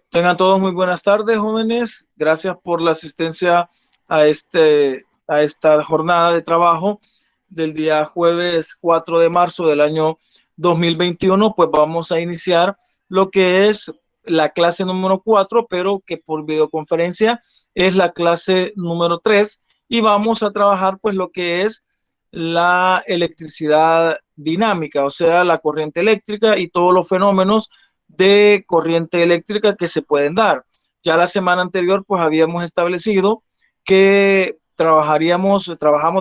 Tengan todos muy buenas tardes, jóvenes. Gracias por la asistencia a esta jornada de trabajo del día jueves 4 de marzo del año 2021. Pues vamos a iniciar lo que es la clase número 4, pero que por videoconferencia es la clase número 3. Y vamos a trabajar pues lo que es la electricidad dinámica, o sea, la corriente eléctrica y todos los fenómenos de corriente eléctrica que se pueden dar. Ya la semana anterior pues habíamos establecido que trabajamos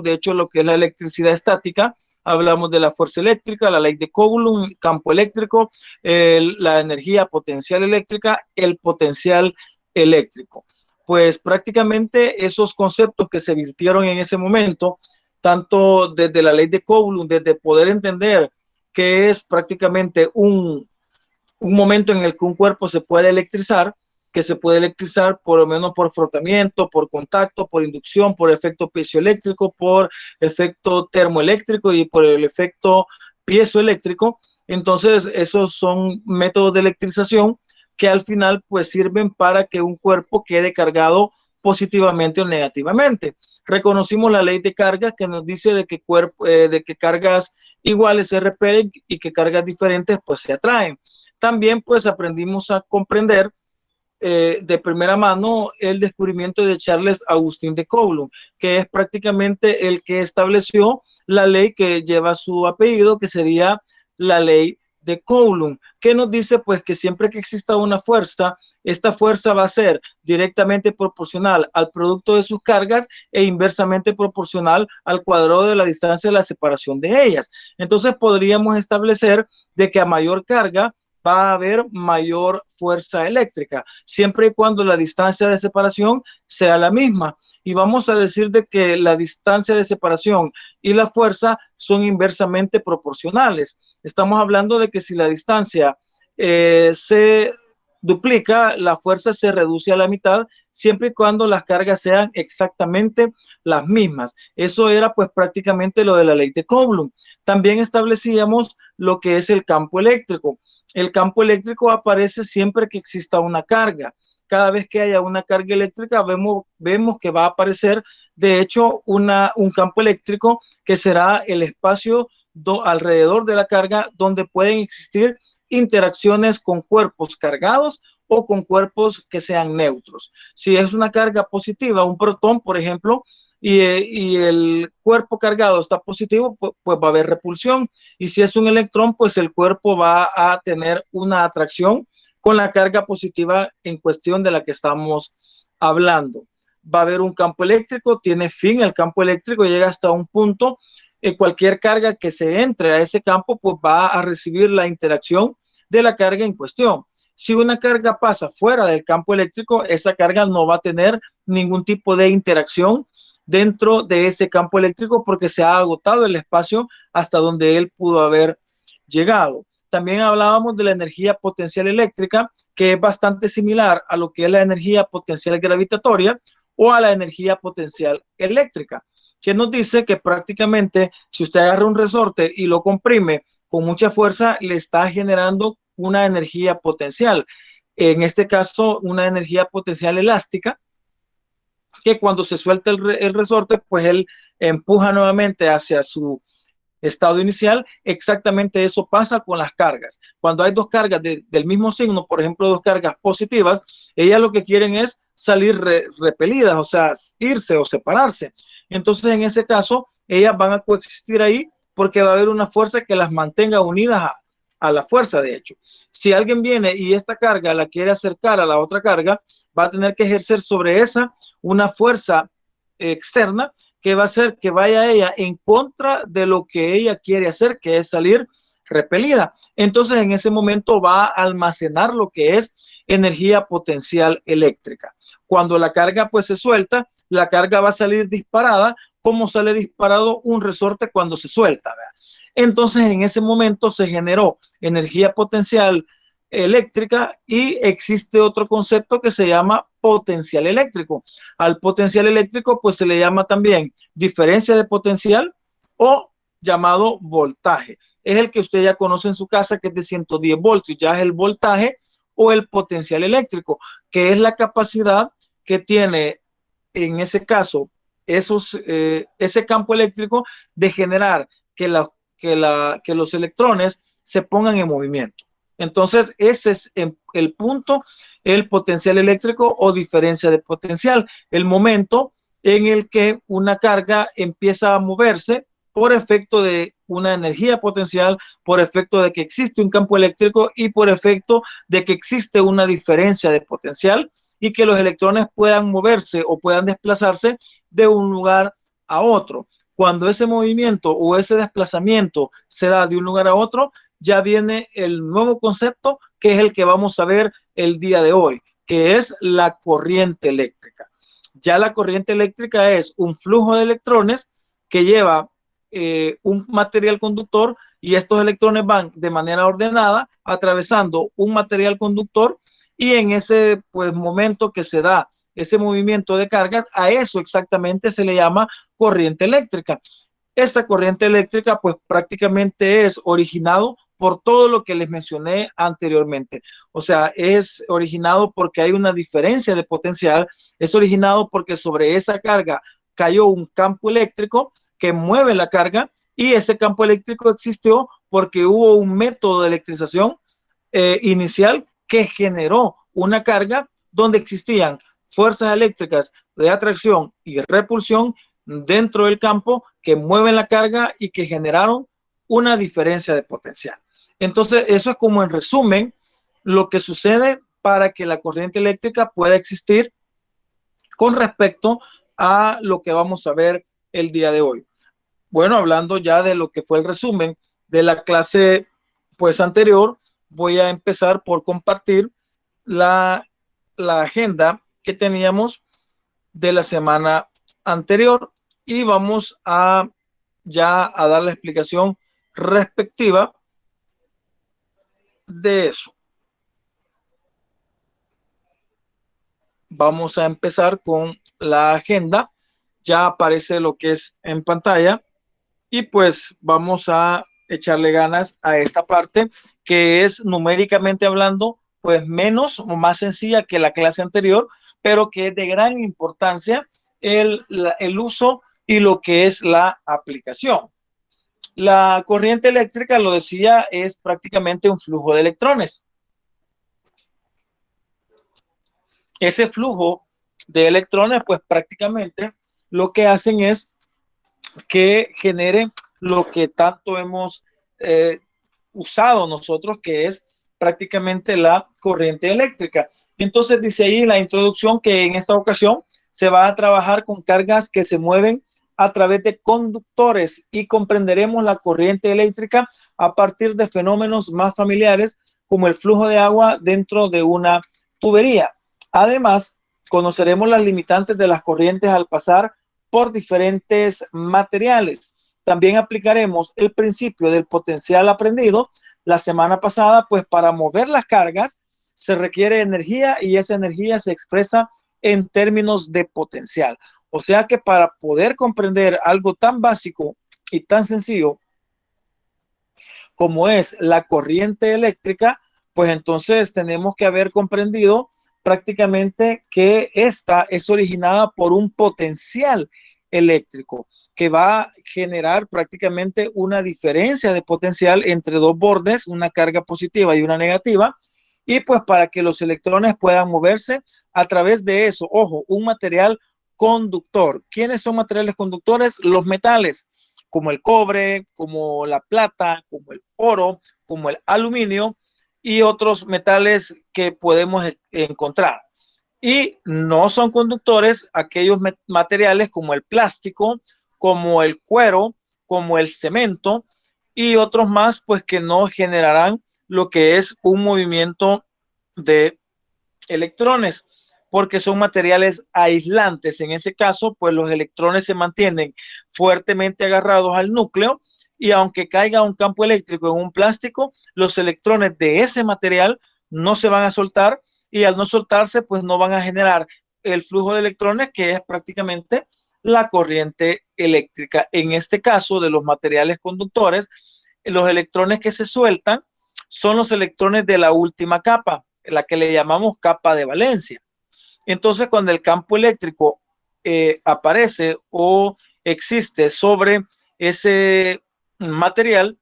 de hecho lo que es la electricidad estática, hablamos de la fuerza eléctrica, la ley de Coulomb, campo eléctrico, la energía potencial eléctrica, el potencial eléctrico. Pues prácticamente esos conceptos que se virtieron en ese momento, tanto desde la ley de Coulomb, desde poder entender que es prácticamente un momento en el que un cuerpo se puede electrizar, que se puede electrizar por lo menos por frotamiento, por contacto, por inducción, por efecto piezoeléctrico, por efecto termoeléctrico y por el efecto piezoeléctrico. Entonces, esos son métodos de electrización que al final pues sirven para que un cuerpo quede cargado positivamente o negativamente. Reconocimos la ley de cargas que nos dice de que cargas iguales se repelen y que cargas diferentes pues se atraen. También pues aprendimos a comprender de primera mano el descubrimiento de Charles Agustín de Coulomb, que es prácticamente el que estableció la ley que lleva su apellido, que sería la ley de Coulomb, que nos dice pues que siempre que exista una fuerza, esta fuerza va a ser directamente proporcional al producto de sus cargas e inversamente proporcional al cuadrado de la distancia de la separación de ellas. Entonces podríamos establecer de que a mayor carga va a haber mayor fuerza eléctrica, siempre y cuando la distancia de separación sea la misma. Y vamos a decir de que la distancia de separación y la fuerza son inversamente proporcionales. Estamos hablando de que si la distancia se duplica, la fuerza se reduce a la mitad, siempre y cuando las cargas sean exactamente las mismas. Eso era pues prácticamente lo de la ley de Coulomb. También establecíamos lo que es el campo eléctrico. El campo eléctrico aparece siempre que exista una carga. Cada vez que haya una carga eléctrica, vemos que va a aparecer, de hecho, un campo eléctrico que será el espacio alrededor de la carga donde pueden existir interacciones con cuerpos cargados o con cuerpos que sean neutros. Si es una carga positiva, un protón, por ejemplo, y el cuerpo cargado está positivo, pues va a haber repulsión. Y si es un electrón, pues el cuerpo va a tener una atracción con la carga positiva en cuestión de la que estamos hablando. Va a haber un campo eléctrico, tiene fin el campo eléctrico, llega hasta un punto. Cualquier carga que se entre a ese campo, pues va a recibir la interacción de la carga en cuestión. Si una carga pasa fuera del campo eléctrico, esa carga no va a tener ningún tipo de interacción dentro de ese campo eléctrico porque se ha agotado el espacio hasta donde él pudo haber llegado. También hablábamos de la energía potencial eléctrica, que es bastante similar a lo que es la energía potencial gravitatoria o a la energía potencial eléctrica, que nos dice que prácticamente si usted agarra un resorte y lo comprime con mucha fuerza, le está generando una energía potencial. En este caso, una energía potencial elástica, que cuando se suelta el resorte, pues él empuja nuevamente hacia su estado inicial. Exactamente eso pasa con las cargas. Cuando hay dos cargas del mismo signo, por ejemplo, dos cargas positivas, ellas lo que quieren es salir repelidas, o sea, irse o separarse. Entonces, en ese caso, ellas van a coexistir ahí porque va a haber una fuerza que las mantenga unidas a la fuerza, de hecho. Si alguien viene y esta carga la quiere acercar a la otra carga, va a tener que ejercer sobre esa una fuerza externa que va a hacer que vaya ella en contra de lo que ella quiere hacer, que es salir repelida. Entonces, en ese momento va a almacenar lo que es energía potencial eléctrica. Cuando la carga pues se suelta, la carga va a salir disparada, como sale disparado un resorte cuando se suelta, ¿verdad? Entonces, en ese momento se generó energía potencial eléctrica y existe otro concepto que se llama potencial eléctrico. Al potencial eléctrico pues se le llama también diferencia de potencial o llamado voltaje. Es el que usted ya conoce en su casa, que es de 110 voltios, ya es el voltaje o el potencial eléctrico, que es la capacidad que tiene en ese caso ese campo eléctrico de generar que los electrones se pongan en movimiento. Entonces, ese es el punto, el potencial eléctrico o diferencia de potencial, el momento en el que una carga empieza a moverse por efecto de una energía potencial, por efecto de que existe un campo eléctrico y por efecto de que existe una diferencia de potencial y que los electrones puedan moverse o puedan desplazarse de un lugar a otro. Cuando ese movimiento o ese desplazamiento se da de un lugar a otro, ya viene el nuevo concepto que es el que vamos a ver el día de hoy, que es la corriente eléctrica. Ya la corriente eléctrica es un flujo de electrones que lleva un material conductor y estos electrones van de manera ordenada atravesando un material conductor y en ese pues, momento que se da ese movimiento de cargas, a eso exactamente se le llama corriente eléctrica. Esta corriente eléctrica pues prácticamente es originado por todo lo que les mencioné anteriormente. O sea, es originado porque hay una diferencia de potencial, es originado porque sobre esa carga cayó un campo eléctrico que mueve la carga y ese campo eléctrico existió porque hubo un método de electrización inicial que generó una carga donde existían fuerzas eléctricas de atracción y repulsión dentro del campo que mueven la carga y que generaron una diferencia de potencial. Entonces, eso es como en resumen lo que sucede para que la corriente eléctrica pueda existir con respecto a lo que vamos a ver el día de hoy. Bueno, hablando ya de lo que fue el resumen de la clase pues anterior, voy a empezar por compartir la agenda que teníamos de la semana anterior y vamos a ya a dar la explicación respectiva de eso. Vamos a empezar con la agenda. Ya aparece lo que es en pantalla y pues vamos a echarle ganas a esta parte que es numéricamente hablando pues menos o más sencilla que la clase anterior, pero que es de gran importancia el uso y lo que es la aplicación. La corriente eléctrica, lo decía, es prácticamente un flujo de electrones. Ese flujo de electrones, pues prácticamente lo que hacen es que genere lo que tanto hemos usado nosotros, que es prácticamente la corriente eléctrica. Entonces dice ahí en la introducción que en esta ocasión se va a trabajar con cargas que se mueven a través de conductores y comprenderemos la corriente eléctrica a partir de fenómenos más familiares como el flujo de agua dentro de una tubería. Además, conoceremos las limitantes de las corrientes al pasar por diferentes materiales. También aplicaremos el principio del potencial aprendido la semana pasada, pues para mover las cargas se requiere energía y esa energía se expresa en términos de potencial. O sea que para poder comprender algo tan básico y tan sencillo como es la corriente eléctrica, pues entonces tenemos que haber comprendido prácticamente que esta es originada por un potencial eléctrico que va a generar prácticamente una diferencia de potencial entre dos bordes, una carga positiva y una negativa, y pues para que los electrones puedan moverse a través de eso, ojo, un material conductor. ¿Quiénes son materiales conductores? Los metales, como el cobre, como la plata, como el oro, como el aluminio y otros metales que podemos encontrar. Y no son conductores aquellos materiales como el plástico, como el cuero, como el cemento y otros más, pues que no generarán lo que es un movimiento de electrones, porque son materiales aislantes. En ese caso, pues los electrones se mantienen fuertemente agarrados al núcleo y aunque caiga un campo eléctrico en un plástico, los electrones de ese material no se van a soltar y al no soltarse, pues no van a generar el flujo de electrones que es prácticamente la corriente eléctrica. En este caso de los materiales conductores, los electrones que se sueltan son los electrones de la última capa. la que le llamamos capa de valencia. Entonces, cuando el campo eléctrico aparece o existe sobre ese material,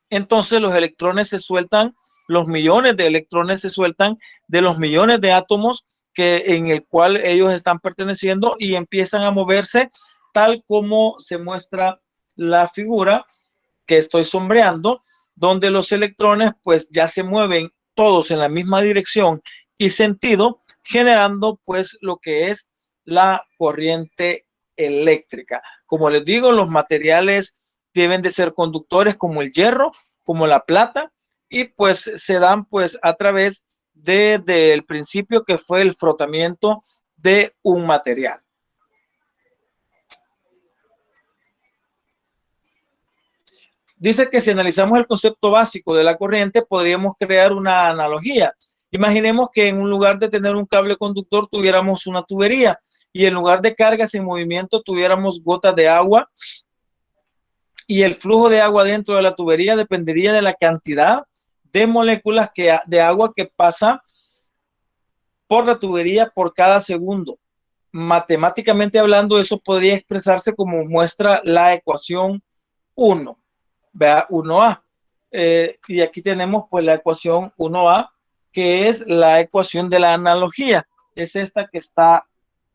entonces los electrones se sueltan, los millones de electrones se sueltan de los millones de átomos en el cual ellos están perteneciendo y empiezan a moverse tal como se muestra la figura que estoy sombreando, donde los electrones pues ya se mueven todos en la misma dirección y sentido, generando pues lo que es la corriente eléctrica. Como les digo, los materiales deben de ser conductores como el hierro, como la plata, y pues se dan pues a través del principio que fue el frotamiento de un material. Dice que si analizamos el concepto básico de la corriente, podríamos crear una analogía. Imaginemos que en un lugar de tener un cable conductor tuviéramos una tubería y en lugar de cargas en movimiento tuviéramos gotas de agua, y el flujo de agua dentro de la tubería dependería de la cantidad de moléculas de agua que pasa por la tubería por cada segundo. Matemáticamente hablando, eso podría expresarse como muestra la ecuación 1. Vea 1A. Y aquí tenemos pues la ecuación 1A, que es la ecuación de la analogía. Es esta que está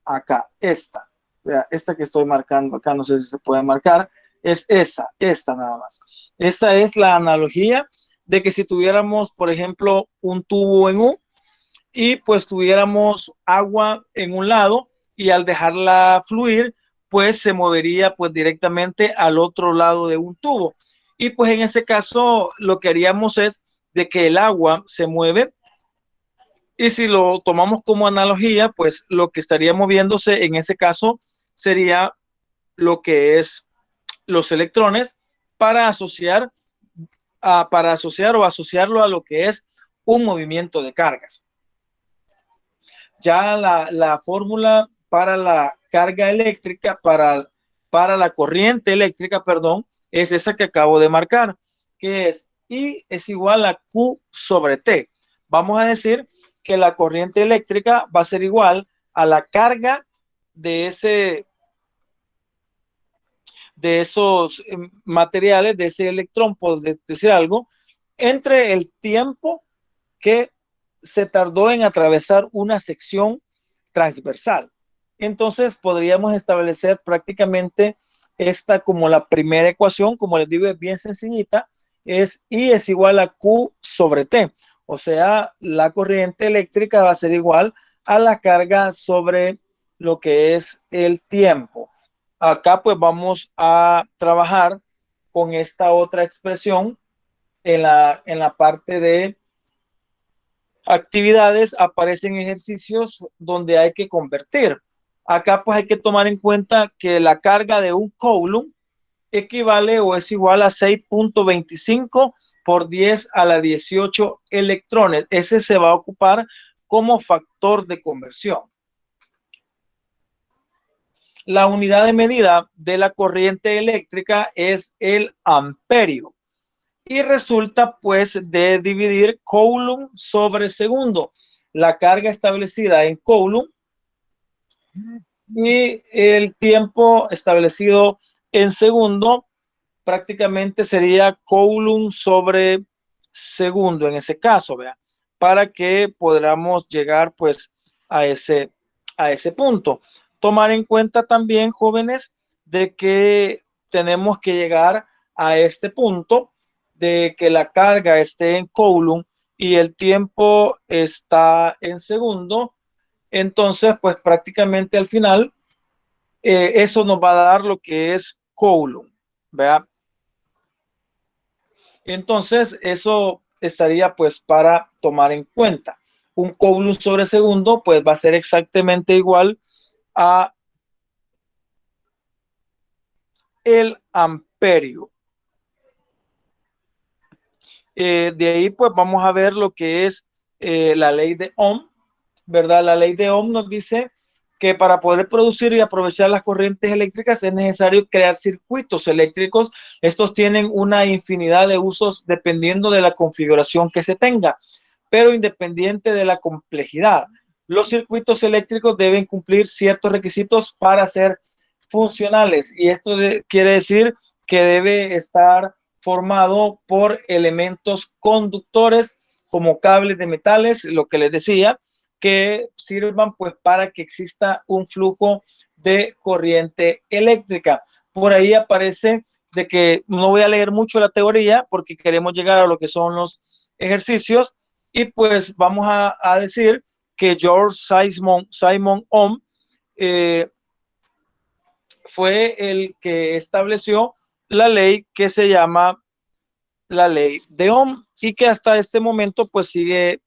acá, esta. Vea, esta que estoy marcando acá, no sé si se puede marcar, es esta nada más. Esta es la analogía de que si tuviéramos, por ejemplo, un tubo en U y pues tuviéramos agua en un lado y al dejarla fluir, pues se movería pues directamente al otro lado de un tubo. Y pues en ese caso lo que haríamos es de que el agua se mueve y si lo tomamos como analogía, pues lo que estaría moviéndose en ese caso sería lo que es los electrones para asociar, o asociarlo a lo que es un movimiento de cargas. Ya la fórmula para la carga eléctrica, para la corriente eléctrica, perdón, es esa que acabo de marcar, que es I es igual a Q sobre T. Vamos a decir que la corriente eléctrica va a ser igual a la carga de esos materiales, de ese electrón, por decir algo, entre el tiempo que se tardó en atravesar una sección transversal. Entonces podríamos establecer prácticamente esta como la primera ecuación, como les digo, es bien sencillita, es I es igual a Q sobre T. O sea, la corriente eléctrica va a ser igual a la carga sobre lo que es el tiempo. Acá pues vamos a trabajar con esta otra expresión en la parte de actividades, aparecen ejercicios donde hay que convertir. Acá pues hay que tomar en cuenta que la carga de un coulomb equivale o es igual a 6.25 por 10 a la 18 electrones. Ese se va a ocupar como factor de conversión. La unidad de medida de la corriente eléctrica es el amperio. Y resulta pues de dividir coulomb sobre segundo. La carga establecida en coulomb y el tiempo establecido en segundo prácticamente sería coulomb sobre segundo en ese caso, ¿vea? Para que podamos llegar pues a ese punto. Tomar en cuenta también, jóvenes, de que tenemos que llegar a este punto de que la carga esté en coulomb y el tiempo está en segundo. Entonces, pues prácticamente al final, eso nos va a dar lo que es coulomb, ¿vea? Entonces, eso estaría pues para tomar en cuenta. Un coulomb sobre segundo pues va a ser exactamente igual a el amperio. De ahí pues vamos a ver lo que es la ley de Ohm, ¿verdad? La ley de Ohm nos dice que para poder producir y aprovechar las corrientes eléctricas es necesario crear circuitos eléctricos. Estos tienen una infinidad de usos dependiendo de la configuración que se tenga. pero independiente de la complejidad. Los circuitos eléctricos deben cumplir ciertos requisitos para ser funcionales, y esto quiere decir que debe estar formado por elementos conductores como cables de metales, lo que les decía, que sirvan pues para que exista un flujo de corriente eléctrica. Por ahí aparece de que no voy a leer mucho la teoría porque queremos llegar a lo que son los ejercicios, y pues vamos a decir que George Simon Ohm fue el que estableció la ley que se llama la ley de Ohm, y que hasta este momento pues sigue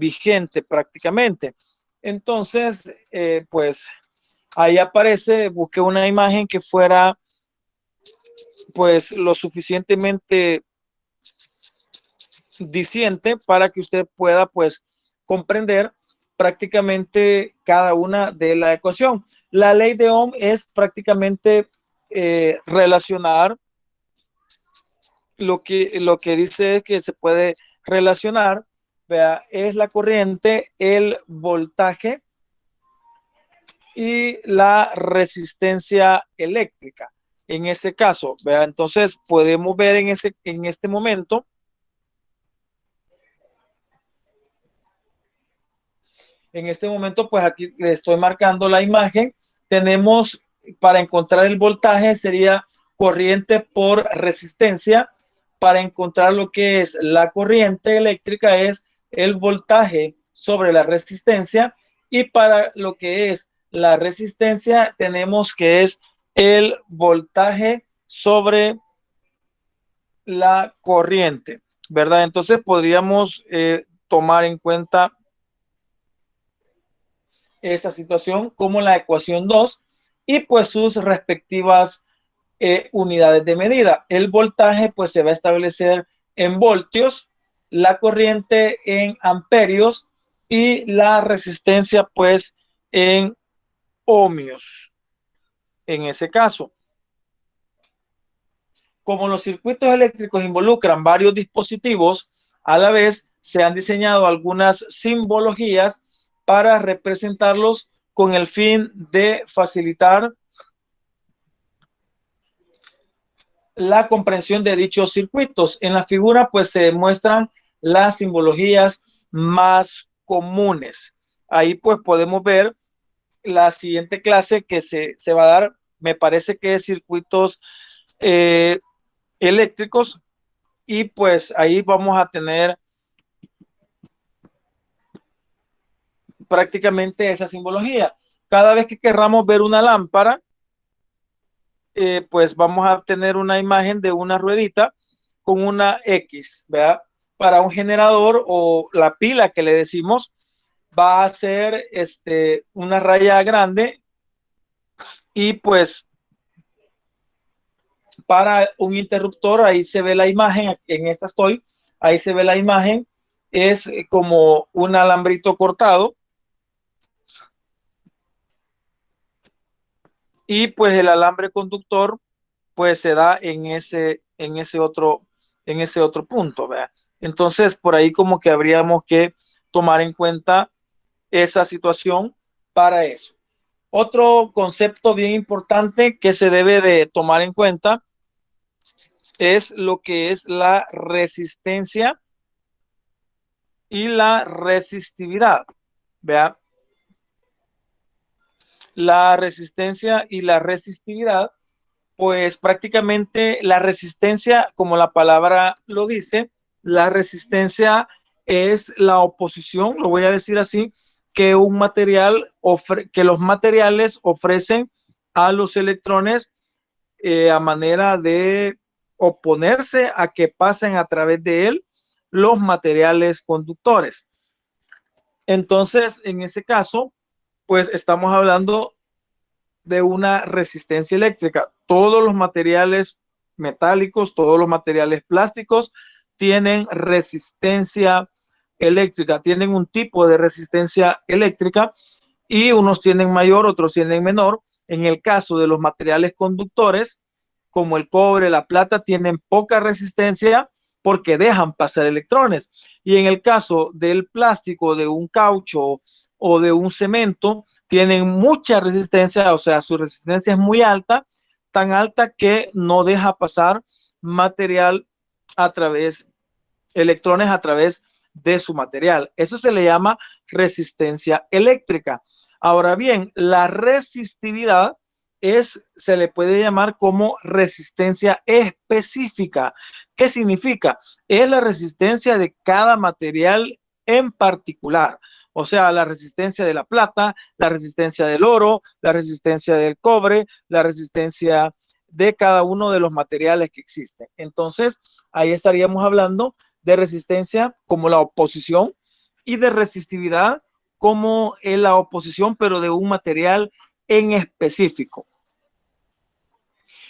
vigente prácticamente. Entonces, pues ahí aparece, busqué una imagen que fuera pues lo suficientemente diciente para que usted pueda pues comprender prácticamente cada una de la ecuación. La ley de Ohm es prácticamente relacionar lo que dice es que se puede relacionar, vea, es la corriente, el voltaje y la resistencia eléctrica. En ese caso, vea, entonces podemos ver en este momento, pues aquí le estoy marcando la imagen. Tenemos, para encontrar el voltaje sería corriente por resistencia. Para encontrar lo que es la corriente eléctrica es el voltaje sobre la resistencia, y para lo que es la resistencia tenemos que es el voltaje sobre la corriente, ¿verdad? Entonces podríamos tomar en cuenta esa situación como la ecuación 2 y pues sus respectivas unidades de medida. El voltaje pues se va a establecer en voltios, la corriente en amperios y la resistencia pues en ohmios. En ese caso, como los circuitos eléctricos involucran varios dispositivos, a la vez se han diseñado algunas simbologías para representarlos con el fin de facilitar la comprensión de dichos circuitos. En la figura pues se muestran las simbologías más comunes. Ahí pues podemos ver la siguiente clase que se va a dar, me parece que es circuitos eléctricos, y pues ahí vamos a tener prácticamente esa simbología. Cada vez que querramos ver una lámpara, pues vamos a tener una imagen de una ruedita con una X, ¿verdad? Para un generador o la pila que le decimos, va a ser una raya grande, y pues para un interruptor, ahí se ve la imagen, en esta estoy, ahí se ve la imagen, es como un alambrito cortado, y pues el alambre conductor pues se da en ese otro punto, ¿verdad? Entonces, por ahí como que habríamos que tomar en cuenta esa situación para eso. Otro concepto bien importante que se debe de tomar en cuenta es lo que es la resistencia y la resistividad. Vea, la resistencia y la resistividad, pues prácticamente la resistencia, como la palabra lo dice, la resistencia es la oposición, lo voy a decir así, que un material que los materiales ofrecen a los electrones a manera de oponerse a que pasen a través de él los materiales conductores. Entonces, en ese caso, pues estamos hablando de una resistencia eléctrica. Todos los materiales metálicos, todos los materiales plásticos tienen resistencia eléctrica, tienen un tipo de resistencia eléctrica, y unos tienen mayor, otros tienen menor. En el caso de los materiales conductores, como el cobre, la plata, tienen poca resistencia, porque dejan pasar electrones. Y en el caso del plástico, de un caucho o de un cemento, tienen mucha resistencia, o sea, su resistencia es muy alta, tan alta que no deja pasar material a través, electrones a través de su material. Eso se le llama resistencia eléctrica. Ahora bien, la resistividad se le puede llamar como resistencia específica. ¿Qué significa? Es la resistencia de cada material en particular. O sea, la resistencia de la plata, la resistencia del oro, la resistencia del cobre, la resistencia de cada uno de los materiales que existen. Entonces, ahí estaríamos hablando de resistencia como la oposición y de resistividad como la oposición, pero de un material en específico.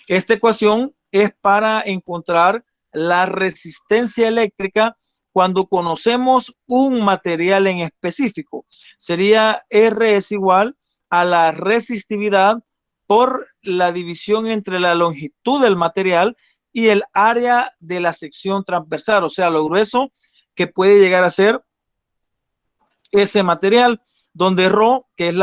Esta ecuación es para encontrar la resistencia eléctrica cuando conocemos un material en específico. Sería R es igual a la resistividad por la división entre la longitud del material y el área de la sección transversal, o sea, lo grueso que puede llegar a ser ese material, donde ρ, que es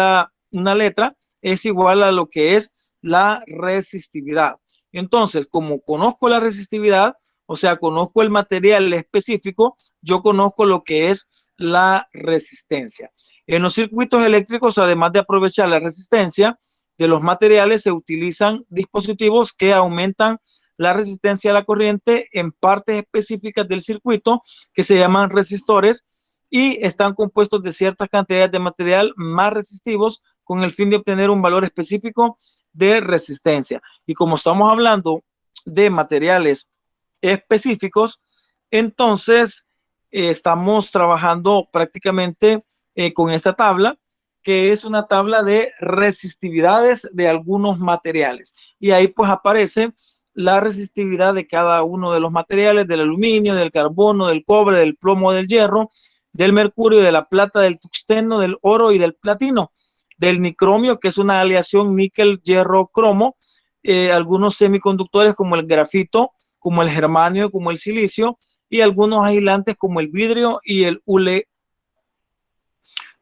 una letra, es igual a lo que es la resistividad. Entonces, como conozco la resistividad, o sea, conozco el material específico, yo conozco lo que es la resistencia. En los circuitos eléctricos, además de aprovechar la resistencia de los materiales, se utilizan dispositivos que aumentan la resistencia a la corriente en partes específicas del circuito que se llaman resistores y están compuestos de ciertas cantidades de material más resistivos con el fin de obtener un valor específico de resistencia. Y como estamos hablando de materiales específicos, entonces estamos trabajando prácticamente con esta tabla, que es una tabla de resistividades de algunos materiales. Y ahí pues aparece la resistividad de cada uno de los materiales, del aluminio, del carbono, del cobre, del plomo, del hierro, del mercurio, de la plata, del tungsteno, del oro y del platino, del nicromio, que es una aleación níquel, hierro, cromo, algunos semiconductores como el grafito, como el germanio, como el silicio, y algunos aislantes como el vidrio y el hule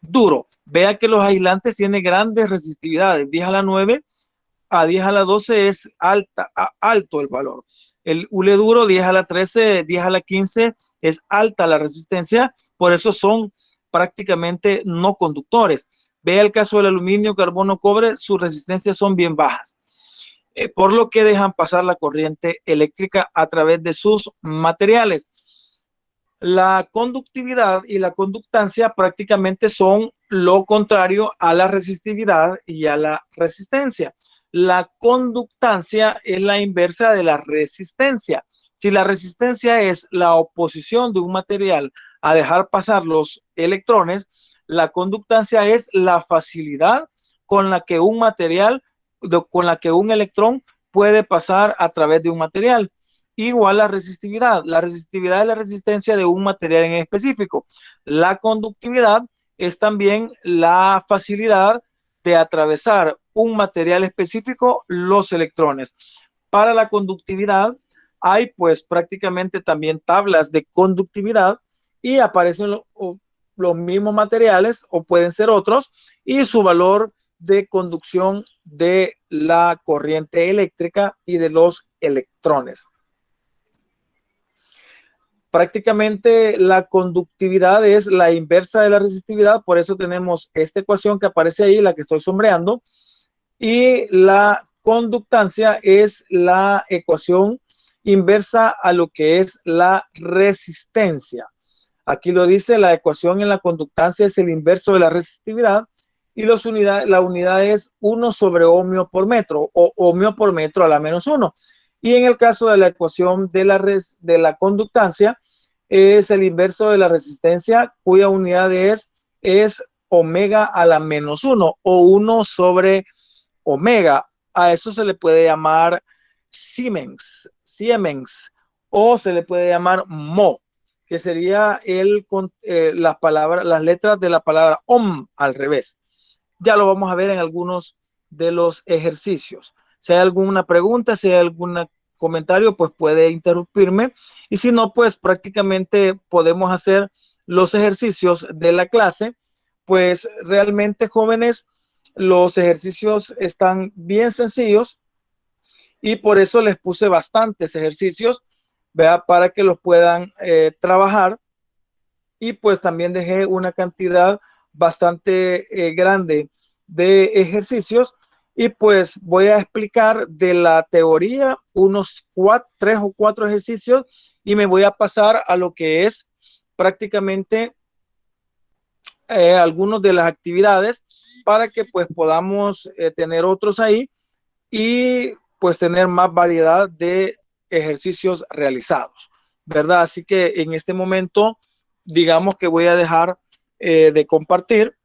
duro. Vea que los aislantes tienen grandes resistividades, 10 a la 9 a 10 a la 12 es alto el valor. El hule duro 10 a la 13, 10 a la 15 es alta la resistencia, por eso son prácticamente no conductores. Vea el caso del aluminio, carbono, cobre, sus resistencias son bien bajas, por lo que dejan pasar la corriente eléctrica a través de sus materiales. La conductividad y la conductancia prácticamente son lo contrario a la resistividad y a la resistencia. La conductancia es la inversa de la resistencia. Si la resistencia es la oposición de un material a dejar pasar los electrones, la conductancia es la facilidad con la que un material, con la que un electrón puede pasar a través de un material. Igual la resistividad. La resistividad es la resistencia de un material en específico. La conductividad es también la facilidad de atravesar un material específico los electrones. Para la conductividad hay pues prácticamente también tablas de conductividad y aparecen los mismos materiales o pueden ser otros y su valor de conducción de la corriente eléctrica y de los electrones. Prácticamente la conductividad es la inversa de la resistividad, por eso tenemos esta ecuación que aparece ahí, la que estoy sombreando, y la conductancia es la ecuación inversa a lo que es la resistencia. Aquí lo dice, la ecuación en la conductancia es el inverso de la resistividad y la unidad es 1 sobre ohmio por metro o ohmio por metro a la menos 1. Y en el caso de la ecuación de la conductancia, es el inverso de la resistencia, cuya unidad es omega a la menos 1 o 1 sobre omega. A eso se le puede llamar Siemens, o se le puede llamar mho, que sería las letras de la palabra ohm al revés. Ya lo vamos a ver en algunos de los ejercicios. Si hay alguna pregunta, si hay alguna comentario, pues puede interrumpirme. Y si no, pues prácticamente podemos hacer los ejercicios de la clase. Pues realmente, jóvenes, los ejercicios están bien sencillos y por eso les puse bastantes ejercicios, ¿vea? Para que los puedan trabajar. Y pues también dejé una cantidad bastante grande de ejercicios y pues voy a explicar de la teoría unos 3 o 4 ejercicios y me voy a pasar a lo que es prácticamente algunos de las actividades para que pues podamos tener otros ahí y pues tener más variedad de ejercicios realizados, ¿verdad? Así que en este momento, digamos que voy a dejar de compartir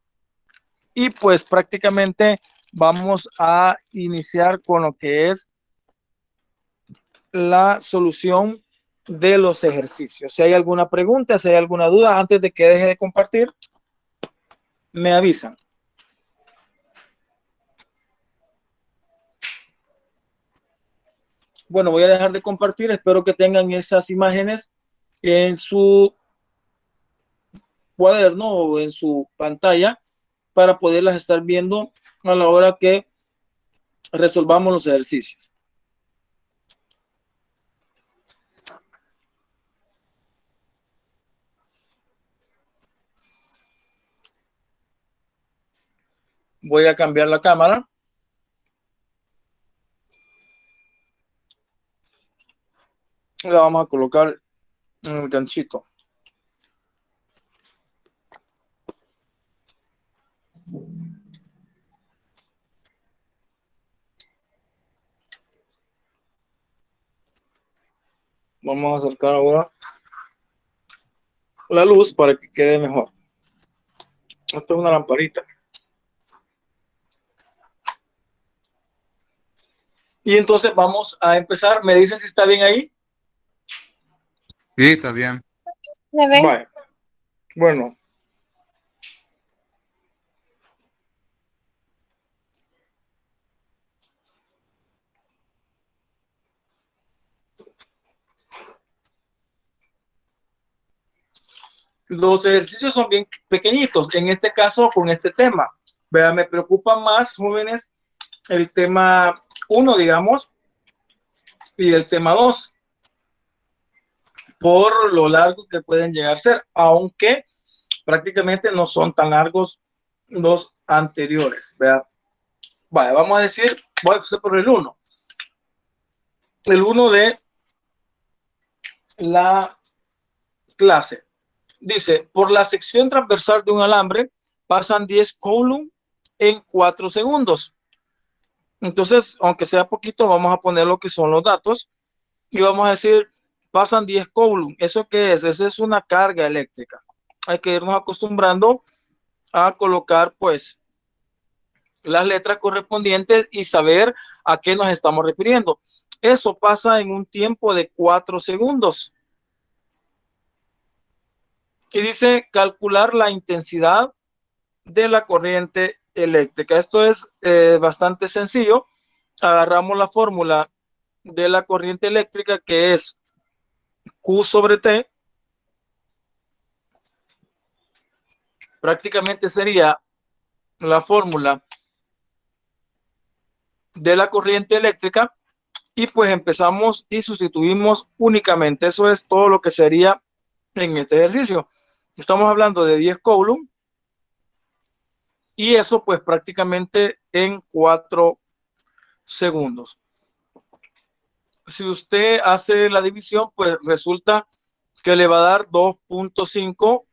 y pues prácticamente vamos a iniciar con lo que es la solución de los ejercicios. Si hay alguna pregunta, si hay alguna duda, antes de que deje de compartir, me avisan. Bueno, voy a dejar de compartir. Espero que tengan esas imágenes en su cuaderno o en su pantalla para poderlas estar viendo a la hora que resolvamos los ejercicios. Voy a cambiar la cámara. La vamos a colocar en el ganchito. Vamos a acercar ahora la luz para que quede mejor. Esto es una lamparita. Y entonces vamos a empezar. ¿Me dicen si está bien ahí? Sí, está bien. Vale. Bueno. Los ejercicios son bien pequeñitos, en este caso con este tema. Vea, me preocupa más, jóvenes, el tema 1, digamos, y el tema 2, por lo largo que pueden llegar a ser, aunque prácticamente no son tan largos los anteriores. Vea, vale, vamos a decir, voy a empezar por el 1. El 1 de la clase. Dice, por la sección transversal de un alambre pasan 10 coulombs en 4 segundos. Entonces, aunque sea poquito, vamos a poner lo que son los datos y vamos a decir, pasan 10 coulombs. ¿Eso qué es? Eso es una carga eléctrica. Hay que irnos acostumbrando a colocar, pues, las letras correspondientes y saber a qué nos estamos refiriendo. Eso pasa en un tiempo de 4 segundos. Y dice calcular la intensidad de la corriente eléctrica. Esto es bastante sencillo. Agarramos la fórmula de la corriente eléctrica, que es Q sobre T. Prácticamente sería la fórmula de la corriente eléctrica y pues empezamos y sustituimos únicamente. Eso es todo lo que sería en este ejercicio. Estamos hablando de 10 coulombs y eso pues prácticamente en 4 segundos. Si usted hace la división, pues resulta que le va a dar 2.5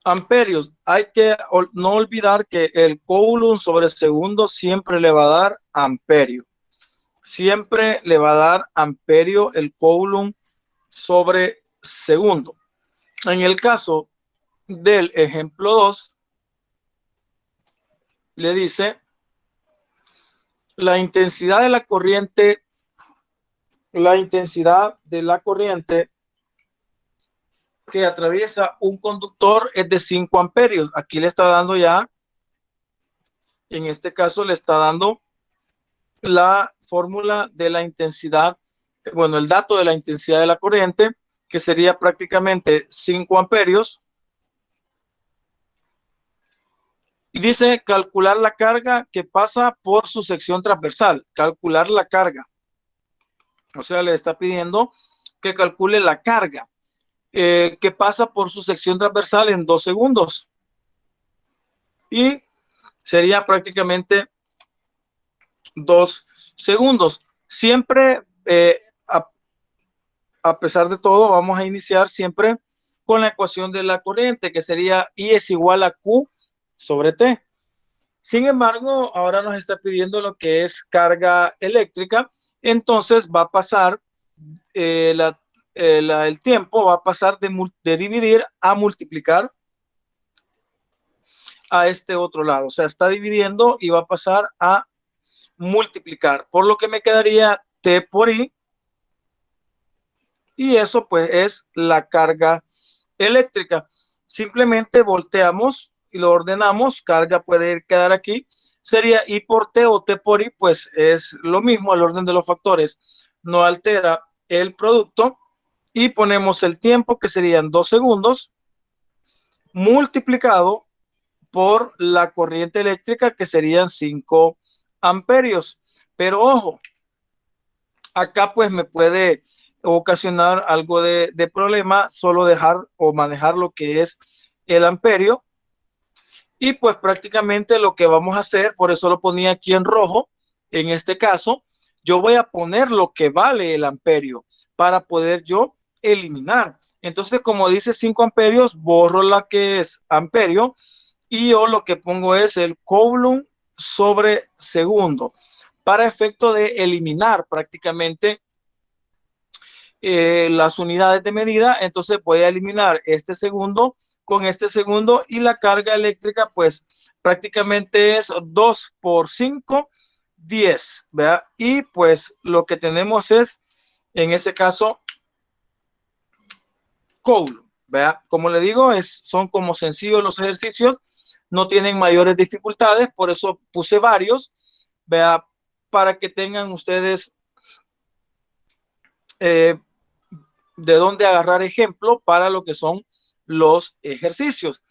amperios. Hay que no olvidar que el coulomb sobre segundo siempre le va a dar amperio. Siempre le va a dar amperio el coulomb sobre segundo. En el caso del ejemplo 2, le dice la intensidad de la corriente que atraviesa un conductor es de 5 amperios. Aquí le está dando ya, en este caso le está dando la fórmula de la intensidad, bueno, el dato de la intensidad de la corriente, que sería prácticamente 5 amperios. Y dice calcular la carga que pasa por su sección transversal. Calcular la carga. O sea, le está pidiendo que calcule la carga que pasa por su sección transversal en 2 segundos. Y sería prácticamente 2 segundos. Siempre, a pesar de todo, vamos a iniciar siempre con la ecuación de la corriente, que sería I es igual a Q sobre T. Sin embargo, ahora nos está pidiendo lo que es carga eléctrica. Entonces va a pasar el tiempo, va a pasar de dividir a multiplicar a este otro lado. O sea, está dividiendo y va a pasar a multiplicar. Por lo que me quedaría T por I. Y eso pues es la carga eléctrica. Simplemente volteamos y lo ordenamos. Carga puede quedar aquí. Sería I por T o T por I, pues es lo mismo. El orden de los factores no altera el producto. Y ponemos el tiempo, que serían 2 segundos, multiplicado por la corriente eléctrica, que serían 5 amperios. Pero ojo, acá pues me puede ocasionar algo de problema solo dejar o manejar lo que es el amperio. Y pues prácticamente lo que vamos a hacer, por eso lo ponía aquí en rojo, en este caso, yo voy a poner lo que vale el amperio para poder yo eliminar. Entonces, como dice 5 amperios, borro la que es amperio y yo lo que pongo es el coulomb sobre segundo para efecto de eliminar prácticamente las unidades de medida. Entonces voy a eliminar este segundo con este segundo y la carga eléctrica pues prácticamente es 2 por 5, 10, ¿verdad? Y pues lo que tenemos es, en ese caso, coulomb, ¿verdad? Como le digo, son como sencillos los ejercicios, no tienen mayores dificultades, por eso puse varios, ¿verdad? Para que tengan ustedes de dónde agarrar ejemplo para lo que son los ejercicios.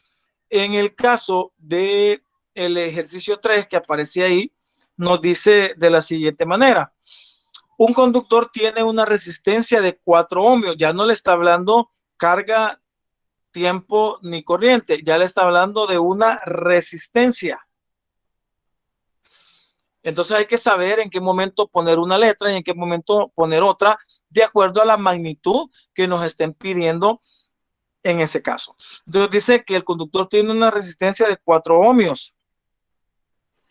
En el caso de el ejercicio 3 que aparece ahí, nos dice de la siguiente manera: un conductor tiene una resistencia de 4 ohmios. Ya no le está hablando carga, tiempo ni corriente, ya le está hablando de una resistencia. Entonces hay que saber en qué momento poner una letra y en qué momento poner otra, de acuerdo a la magnitud que nos estén pidiendo en ese caso. Entonces dice que el conductor tiene una resistencia de 4 ohmios.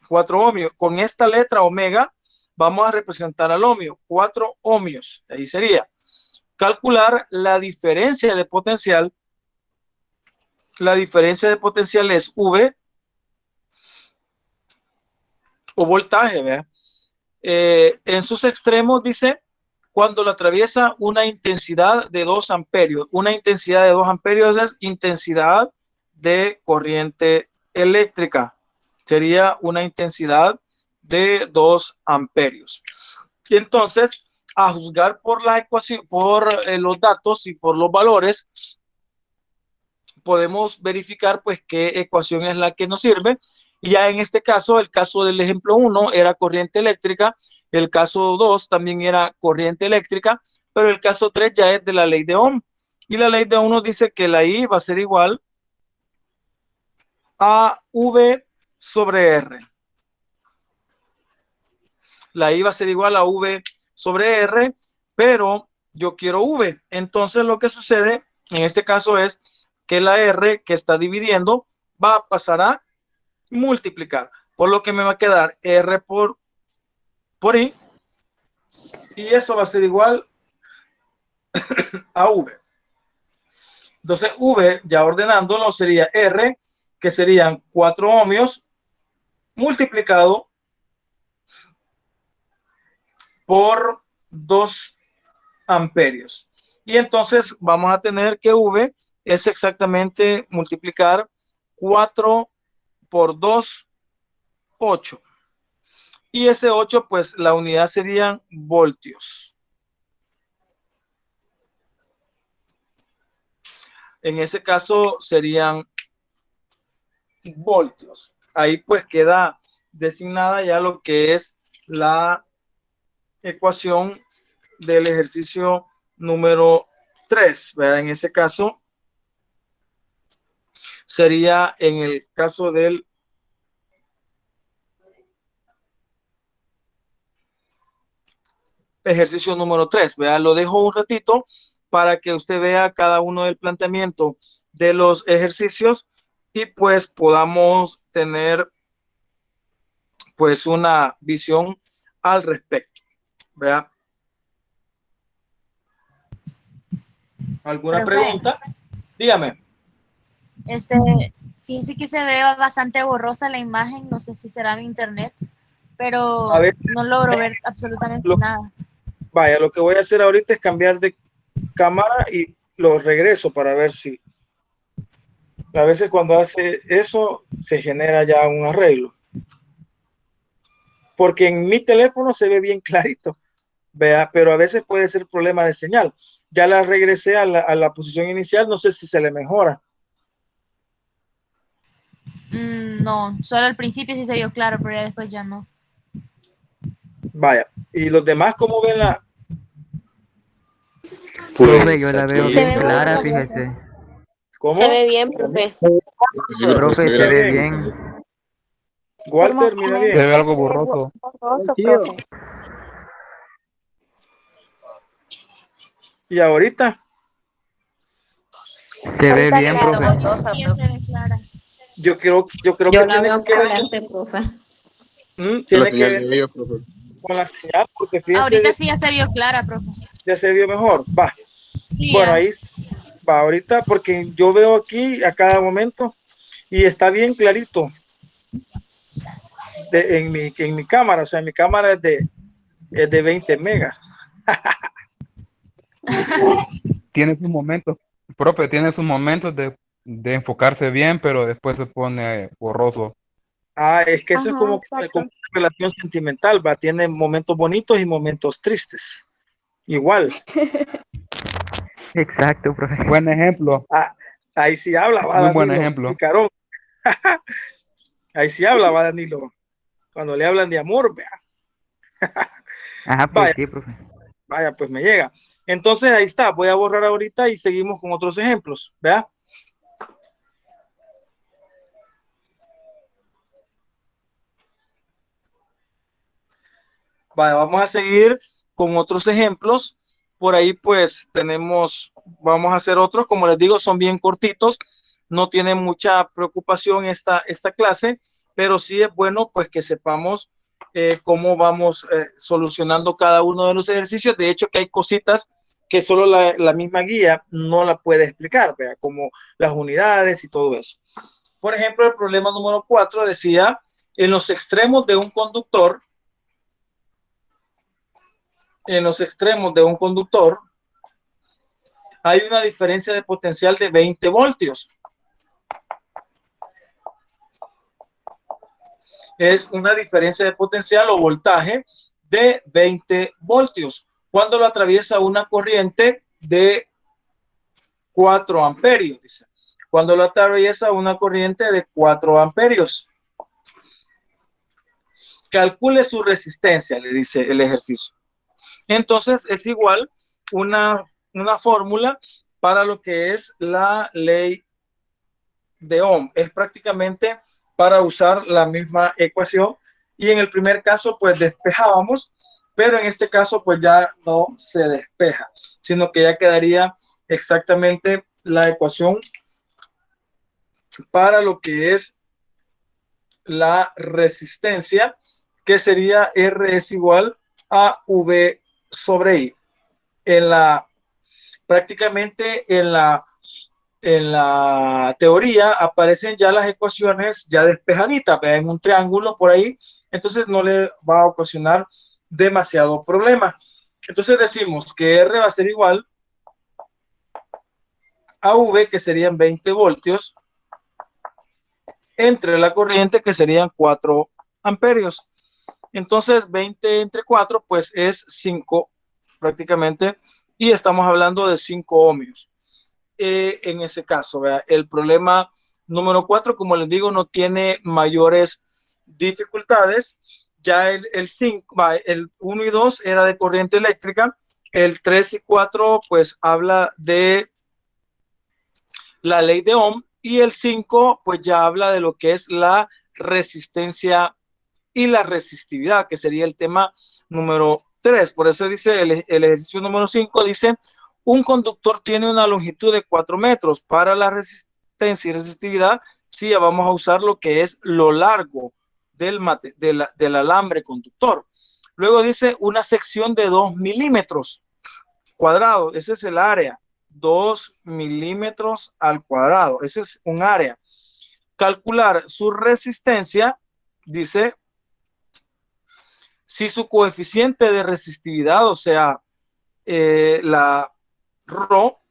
4 ohmios. Con esta letra omega vamos a representar al ohmio. 4 ohmios. Ahí sería calcular la diferencia de potencial. La diferencia de potencial es V o voltaje, ¿verdad? En sus extremos dice cuando lo atraviesa una intensidad de 2 amperios. Una intensidad de 2 amperios es intensidad de corriente eléctrica. Sería una intensidad de 2 amperios. Y entonces, a juzgar por la ecuación, por los datos y por los valores, podemos verificar pues qué ecuación es la que nos sirve. Y ya en este caso, el caso del ejemplo 1 era corriente eléctrica, el caso 2 también era corriente eléctrica, pero el caso 3 ya es de la ley de Ohm. Y la ley de Ohm nos dice que la I va a ser igual a V sobre R. La I va a ser igual a V sobre R, pero yo quiero V. Entonces lo que sucede en este caso es que la R que está dividiendo va a pasar a multiplicar, por lo que me va a quedar R por I, y eso va a ser igual a V. Entonces V, ya ordenándolo, sería R, que serían 4 ohmios, multiplicado por 2 amperios. Y entonces vamos a tener que V es exactamente multiplicar 4 por 2, 8. y S8 pues la unidad serían voltios. En ese caso serían voltios. Ahí pues queda designada ya lo que es la ecuación del ejercicio número 3, ¿verdad? En ese caso sería en el caso del ejercicio número 3, ¿verdad? Lo dejo un ratito para que usted vea cada uno del planteamiento de los ejercicios y pues podamos tener pues una visión al respecto, ¿verdad? ¿Alguna Profe, pregunta? Dígame. fíjese que se ve bastante borrosa la imagen, no sé si será mi internet, A pero ver, no logro ver absolutamente lo, nada. vaya, lo que voy a hacer ahorita es cambiar de cámara y lo regreso para ver si a veces cuando hace eso se genera ya un arreglo. Porque en mi teléfono se ve bien clarito, vea, pero a veces puede ser problema de señal. Ya la regresé a la posición inicial, no sé si se le mejora. No, solo al principio sí se vio claro, pero ya después ya no. Vaya, y los demás, ¿cómo ven la? Profe, yo la veo aquí bien se ve clara, borroso. fíjese. Se ¿Cómo? ve bien, profe. Profe, Se se ve ve bien. bien. Walter, mira Se bien. ve algo borroso. Borroso, profe. Y ahorita, Se ve Ahorita bien, claro, profe. borrosa, Sí, ya se profe. ve clara. yo creo Yo que la tiene veo que ver, claramente, profe. tiene que ver con la señal, porque fíjense, Ahorita sí ya se vio clara, profe. ya se vio mejor. Va, Sí, bueno, ya. ahí va ahorita, porque yo veo aquí a cada momento y está bien clarito en mi cámara, o sea, mi cámara es de 20 megas. Tiene sus momentos, profe, tiene sus momentos de enfocarse bien, pero después se pone borroso. Es que eso es Ajá, como exacto. una relación sentimental, va, tiene momentos bonitos y momentos tristes. Igual. Exacto, profe. Buen ejemplo, Ah, ahí sí habla, va muy buen Danilo, ejemplo. picarón. Ahí sí habla, va Danilo. Cuando le hablan de amor, vea. Ajá, pues Vaya, sí, profe. vaya, pues me llega. Entonces ahí está, voy a borrar ahorita y seguimos con otros ejemplos, vea. Vaya, vamos a seguir con otros ejemplos. Por ahí pues vamos a hacer otros, como les digo, son bien cortitos, no tienen mucha preocupación esta clase, pero sí es bueno pues que sepamos cómo vamos solucionando cada uno de los ejercicios. De hecho que hay cositas que solo la misma guía no la puede explicar, ¿vea? Como las unidades y todo eso. Por ejemplo, el problema número 4 decía, en los extremos de un conductor, hay una diferencia de potencial de 20 voltios. Es una diferencia de potencial o voltaje de 20 voltios cuando lo atraviesa una corriente de 4 amperios. Dice. Cuando lo atraviesa una corriente de 4 amperios. Calcule su resistencia, le dice el ejercicio. Entonces es igual una fórmula para lo que es la ley de Ohm. Es prácticamente para usar la misma ecuación y en el primer caso pues despejábamos, pero en este caso pues ya no se despeja, sino que ya quedaría exactamente la ecuación para lo que es la resistencia, que sería R es igual a V sobre I. Prácticamente en la teoría aparecen ya las ecuaciones ya despejaditas, en un triángulo por ahí, entonces no le va a ocasionar demasiado problema. Entonces decimos que R va a ser igual a V, que serían 20 voltios, entre la corriente, que serían 4 amperios. Entonces 20 entre 4 pues es 5 prácticamente, y estamos hablando de 5 ohmios. En ese caso, ¿verdad? El problema número 4, como les digo, no tiene mayores dificultades. Ya el 5, el 1 y 2 era de corriente eléctrica. El 3 y 4 pues habla de la ley de Ohm, y el 5 pues ya habla de lo que es la resistencia y la resistividad, que sería el tema número 3. Por eso dice el ejercicio número 5, dice, un conductor tiene una longitud de 4 metros. Para la resistencia y resistividad, sí, ya vamos a usar lo que es lo largo del alambre conductor. Luego dice una sección de 2 milímetros cuadrados. Ese es el área. 2 milímetros al cuadrado. Ese es un área. Calcular su resistencia, dice, si su coeficiente de resistividad, o sea, la Rho,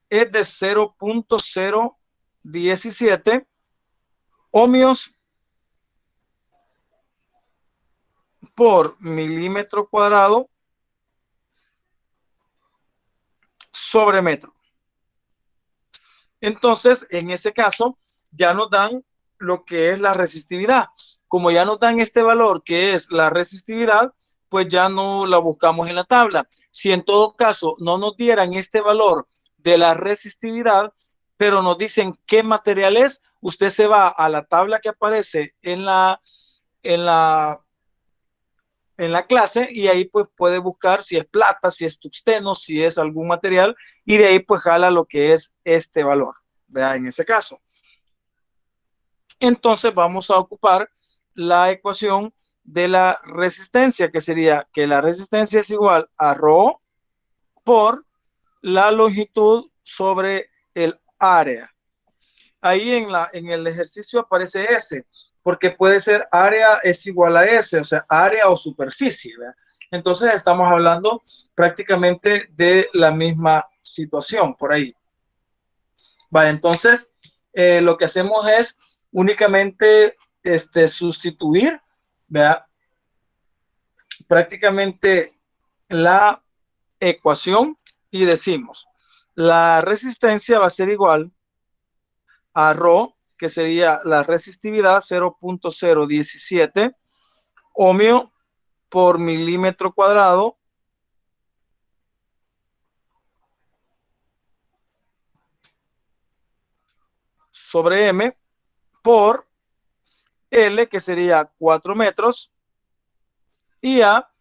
es de 0.017 ohmios por milímetro cuadrado sobre metro. Entonces, en ese caso, ya nos dan lo que es la resistividad. Como ya nos dan este valor que es la resistividad, pues ya no la buscamos en la tabla. Si en todo caso no nos dieran este valor de la resistividad, pero nos dicen qué material es, usted se va a la tabla que aparece en la clase, y ahí pues puede buscar si es plata, si es tungsteno, si es algún material, y de ahí pues jala lo que es este valor, ¿verdad? En ese caso. Entonces vamos a ocupar la ecuación de la resistencia, que sería que la resistencia es igual a Rho por la longitud sobre el área. Ahí en el ejercicio aparece S, porque puede ser área es igual a S, o sea, área o superficie, ¿verdad? Entonces estamos hablando prácticamente de la misma situación por ahí. Vale, entonces lo que hacemos es únicamente sustituir, ¿verdad? Prácticamente la ecuación, y decimos, la resistencia va a ser igual a Rho, que sería la resistividad 0.017 ohmio por milímetro cuadrado sobre M por L, que sería 4 metros, y A,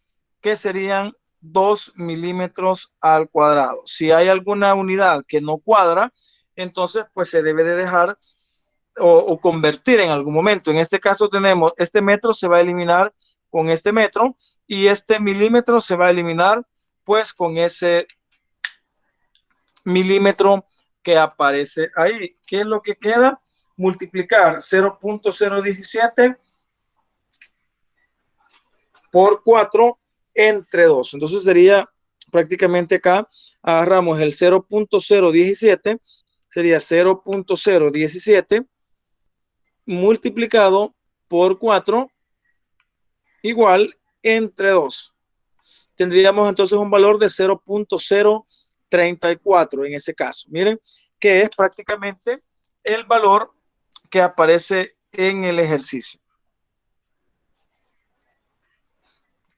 que serían 2 milímetros al cuadrado. Si hay alguna unidad que no cuadra, entonces pues se debe de dejar o convertir en algún momento. En este caso tenemos, este metro se va a eliminar con este metro, y este milímetro se va a eliminar pues con ese milímetro que aparece ahí. ¿Qué es lo que queda? Multiplicar 0.017 por 4 entre 2. Entonces sería prácticamente acá, agarramos el 0.017, sería 0.017 multiplicado por 4 igual entre 2. Tendríamos entonces un valor de 0.034 en ese caso. Miren, que es prácticamente el valor que aparece en el ejercicio.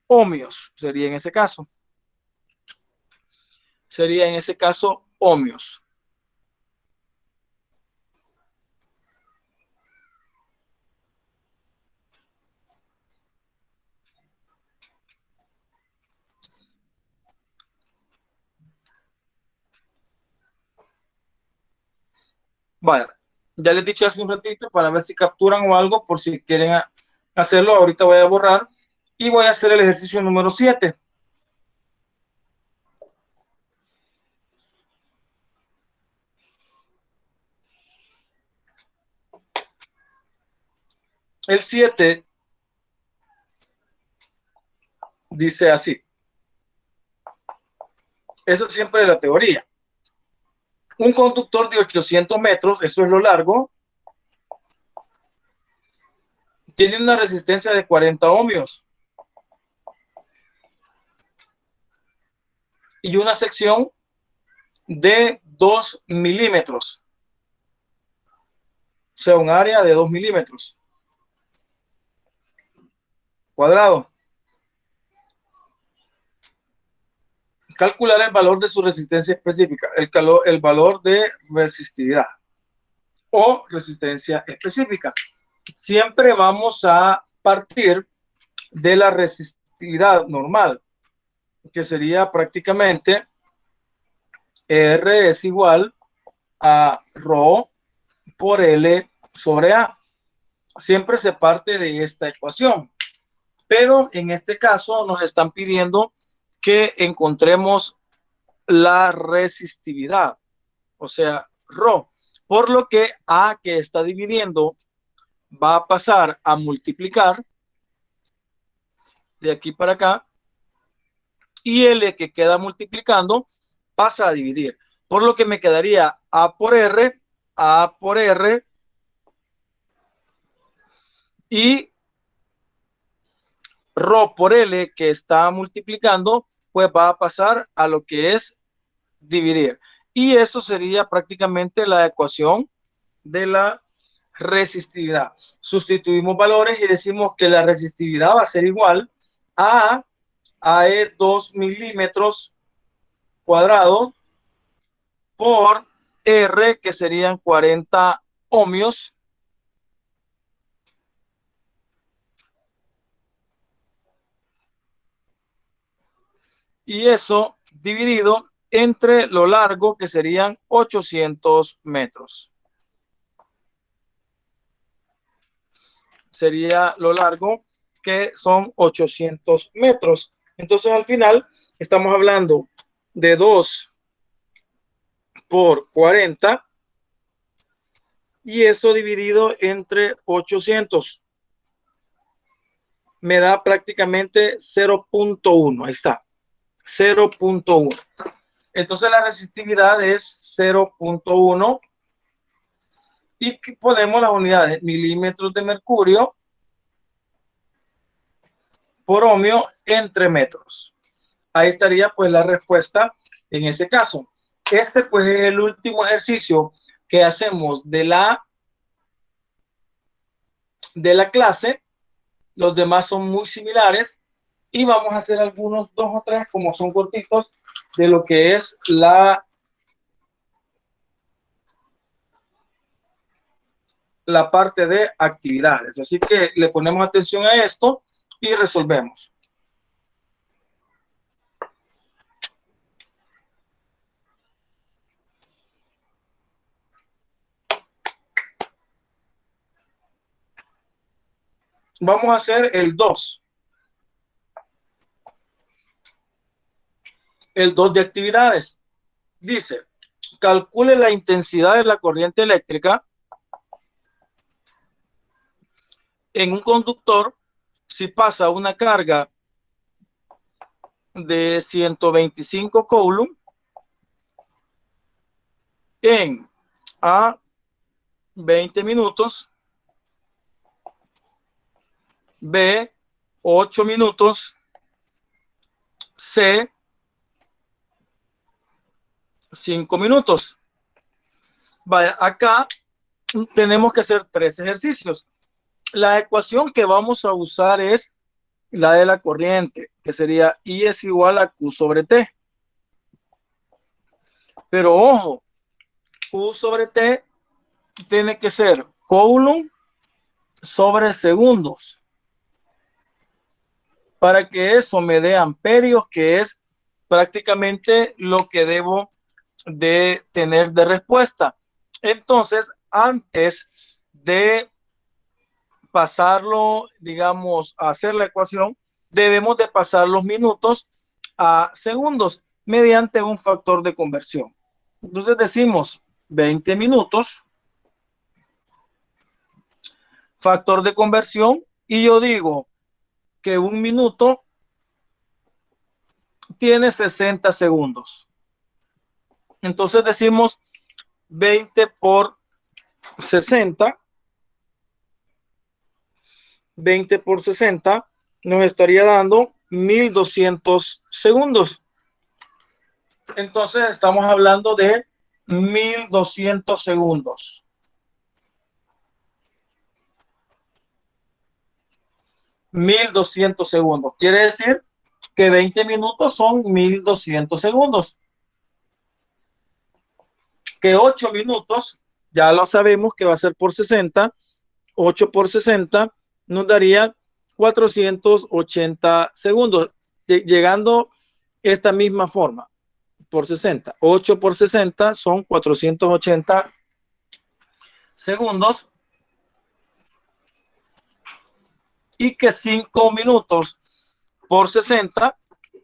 Ohmios sería en ese caso. Sería en ese caso ohmios. Vaya, ya les he dicho hace un ratito para ver si capturan o algo, por si quieren hacerlo. Ahorita voy a borrar y voy a hacer el ejercicio número 7. El 7 dice así. Eso siempre es la teoría. Un conductor de 800 metros, eso es lo largo, tiene una resistencia de 40 ohmios. y una sección de 2 milímetros. O sea, un área de 2 milímetros cuadrado. Calcular el valor de su resistencia específica, el valor de resistividad o resistencia específica. Siempre vamos a partir de la resistividad normal, que sería prácticamente R es igual a Rho por L sobre A. Siempre se parte de esta ecuación, pero en este caso nos están pidiendo que encontremos la resistividad, o sea, Rho, por lo que A, que está dividiendo, va a pasar a multiplicar de aquí para acá, y L, que queda multiplicando, pasa a dividir, por lo que me quedaría A por R y Rho por L, que está multiplicando, pues va a pasar a lo que es dividir. Y eso sería prácticamente la ecuación de la resistividad. Sustituimos valores y decimos que la resistividad va a ser igual a AE 2 milímetros cuadrado por R, que serían 40 ohmios, y eso dividido entre lo largo, que serían 800 metros. Sería lo largo, que son 800 metros. Entonces, al final, estamos hablando de 2 por 40, y eso dividido entre 800 me da prácticamente 0.1. Ahí está, 0.1. Entonces la resistividad es 0.1 y ponemos las unidades: milímetros de mercurio por ohmio entre metros. Ahí estaría pues la respuesta en ese caso. Este pues es el último ejercicio que hacemos de la clase. Los demás son muy similares y vamos a hacer algunos 2 o 3, como son cortitos, de lo que es la parte de actividades. Así que le ponemos atención a esto y resolvemos. Vamos a hacer el 2. El 2 de actividades. Dice, calcule la intensidad de la corriente eléctrica en un conductor si pasa una carga de 125 coulomb en A 20 minutos, B 8 minutos, C 5 minutos. Vaya, acá tenemos que hacer 3 ejercicios. La ecuación que vamos a usar es la de la corriente, que sería I es igual a Q sobre T. Pero ojo, Q sobre T tiene que ser coulomb sobre segundos, para que eso me dé amperios, que es prácticamente lo que debo de tener de respuesta. Entonces, antes de pasarlo, digamos, a hacer la ecuación, debemos de pasar los minutos a segundos mediante un factor de conversión. Entonces decimos 20 minutos, factor de conversión, y yo digo que un minuto tiene 60 segundos. Entonces decimos 20 por 60. 20 por 60 nos estaría dando 1200 segundos. Entonces estamos hablando de 1200 segundos. 1200 segundos. Quiere decir que 20 minutos son 1200 segundos. Que 8 minutos, ya lo sabemos que va a ser por 60. 8 por 60 nos daría 480 segundos, llegando esta misma forma, por 60. 8 por 60 son 480 segundos. Y que 5 minutos por 60,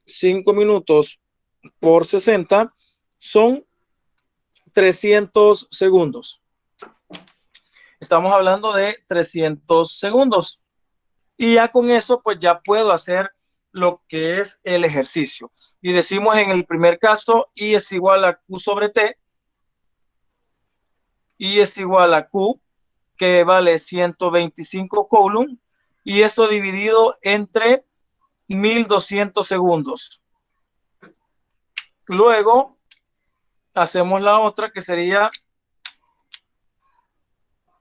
5 minutos por 60 son 300 segundos. Estamos hablando de 300 segundos. Y ya con eso, pues ya puedo hacer lo que es el ejercicio. Y decimos en el primer caso, I es igual a Q sobre T. I es igual a Q, que vale 125 coulomb. Y eso dividido entre 1200 segundos. Luego hacemos la otra que sería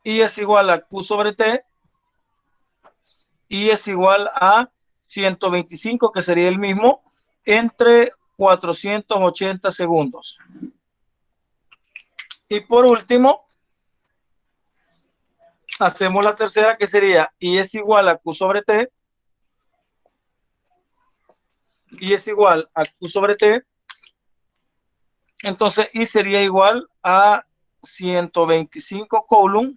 I es igual a Q sobre T. I es igual a 125, que sería el mismo, entre 480 segundos. Y por último, hacemos la tercera que sería I es igual a Q sobre T. I es igual a Q sobre T. Entonces I sería igual a 125 coulomb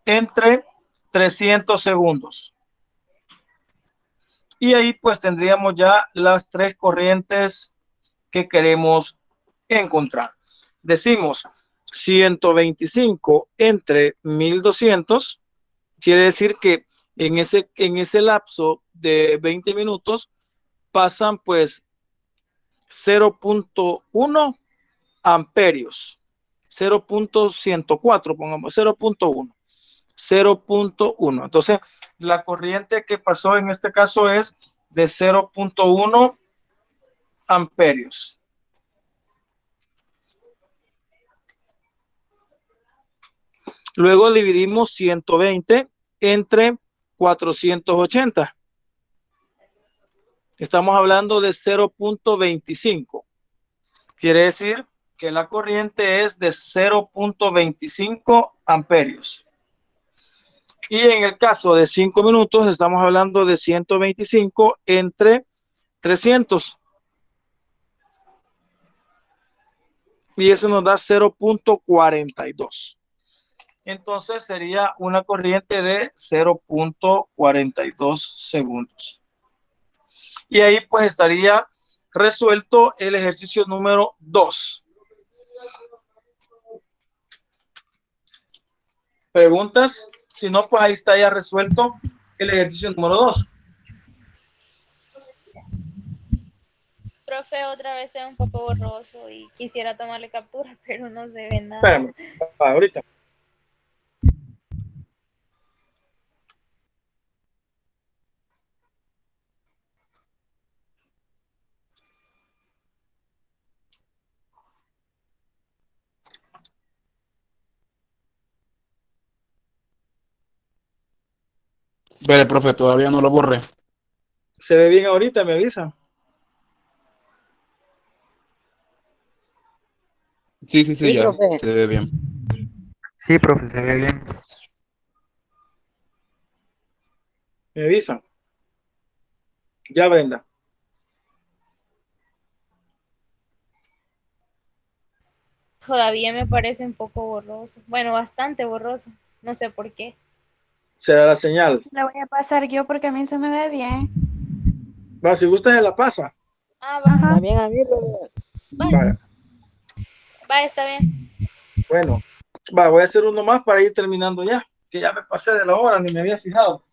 entre 300 segundos. Y ahí pues tendríamos ya las tres corrientes que queremos encontrar. Decimos 125 entre 1200, quiere decir que en ese lapso de 20 minutos pasan pues 0.1 amperios, 0.104, pongamos 0.1. 0.1. Entonces, la corriente que pasó en este caso es de 0.1 amperios. Luego dividimos 120 entre 480. Estamos hablando de 0.25. Quiere decir que la corriente es de 0.25 amperios. Y en el caso de 5 minutos estamos hablando de 125 entre 300. Y eso nos da 0.42. Entonces sería una corriente de 0.42 segundos. Y ahí pues estaría resuelto el ejercicio número 2. ¿Preguntas? Si no, pues ahí está ya resuelto el ejercicio número 2. Profe, otra vez es un poco borroso y quisiera tomarle captura, pero no se ve nada. Espérame, ahorita. Vale, profe, todavía no lo borré. ¿Se ve bien ahorita? Me avisa. Sí, Sí, ya profe. se ve bien. Sí, profe, se ve bien. Me avisan. Ya, Brenda. Todavía me parece un poco borroso. Bueno, bastante borroso. No sé por qué. Será la señal. La voy a pasar yo porque a mí se me ve bien. Va, si gustas, se la pasa. Ah, va. Ajá. También a mí, profe. Vaya. Va, está bien. Bueno, va, voy a hacer uno más para ir terminando ya, que ya me pasé de la hora, ni me había fijado.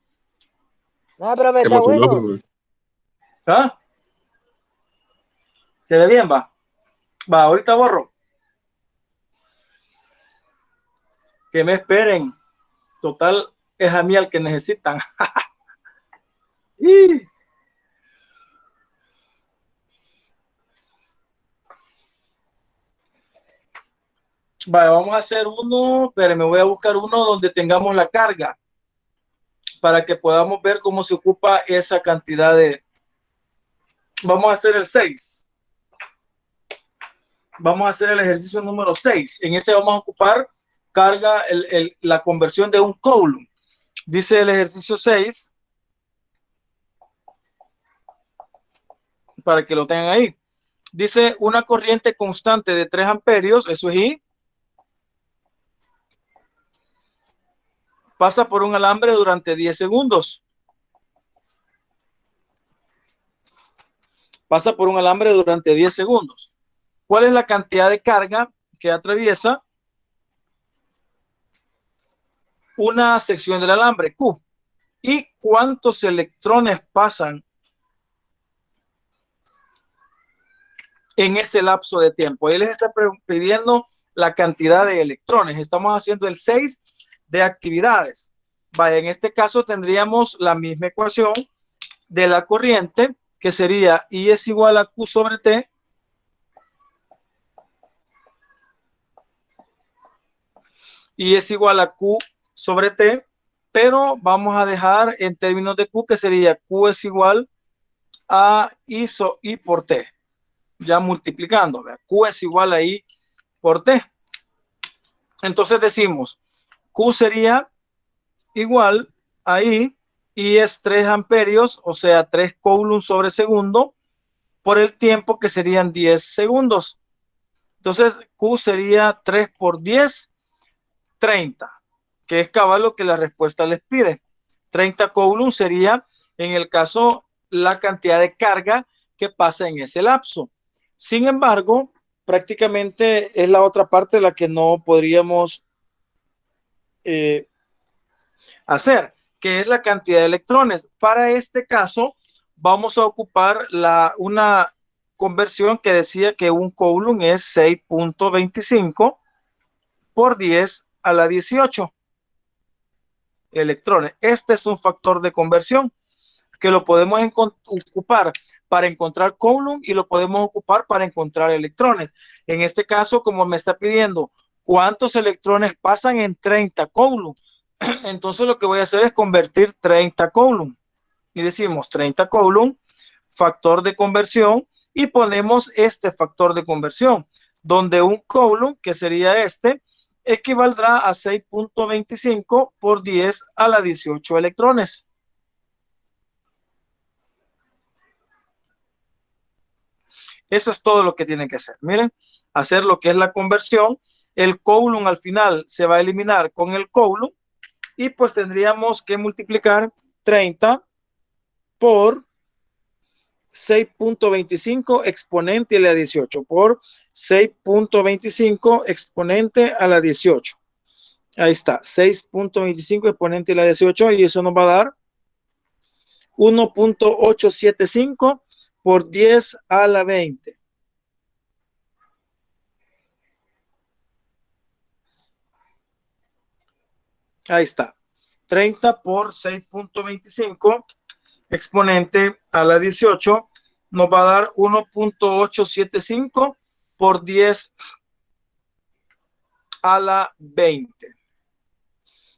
No, profe, Se está emocionó, bueno. profe. ¿Ah? ¿Se ve bien? Va. Va, ahorita borro. Que me esperen. Total, es a mí al que necesitan. Vale, vamos a hacer uno, pero me voy a buscar uno donde tengamos la carga para que podamos ver cómo se ocupa esa cantidad de... Vamos a hacer el 6. Vamos a hacer el ejercicio número 6. En ese vamos a ocupar carga, la conversión de un coulomb. Dice el ejercicio 6, para que lo tengan ahí. Dice una corriente constante de 3 amperios, eso es I, pasa por un alambre durante 10 segundos. Pasa por un alambre durante 10 segundos. ¿Cuál es la cantidad de carga que atraviesa una sección del alambre? Q. ¿Y cuántos electrones pasan en ese lapso de tiempo? Él les está pidiendo la cantidad de electrones. Estamos haciendo el 6 de actividades. Vaya, en este caso tendríamos la misma ecuación de la corriente, que sería I es igual a Q sobre T. I es igual a Q sobre T, pero vamos a dejar en términos de Q, que sería Q es igual a I por T. Ya multiplicando, ¿verdad? Q es igual a I por T. Entonces decimos, Q sería igual a I es 3 amperios, o sea, 3 coulombs sobre segundo, por el tiempo que serían 10 segundos. Entonces, Q sería 3 por 10, 30, que es cabal lo que la respuesta les pide. 30 coulombs sería, en el caso, la cantidad de carga que pasa en ese lapso. Sin embargo, prácticamente es la otra parte de la que no podríamos hacer, que es la cantidad de electrones. Para este caso, vamos a ocupar una conversión que decía que un coulomb es 6.25 por 10 a la 18 electrones. Este es un factor de conversión que lo podemos ocupar para encontrar coulomb y lo podemos ocupar para encontrar electrones. En este caso, como me está pidiendo cuántos electrones pasan en 30 coulomb, entonces lo que voy a hacer es convertir 30 coulomb. Y decimos 30 coulomb, factor de conversión, y ponemos este factor de conversión, donde un coulomb, que sería este, equivaldrá a 6.25 por 10 a la 18 electrones. Eso es todo lo que tienen que hacer. Miren, hacer lo que es la conversión. El coulomb al final se va a eliminar con el coulomb y pues tendríamos que multiplicar 30 por 6.25 exponente a la 18 por 6.25 exponente a la 18. Ahí está, 6.25 exponente a la 18 y eso nos va a dar 1.875 por 10 a la 20. Ahí está. 30 por 6.25 exponente a la 18 nos va a dar 1.875 por 10 a la 20.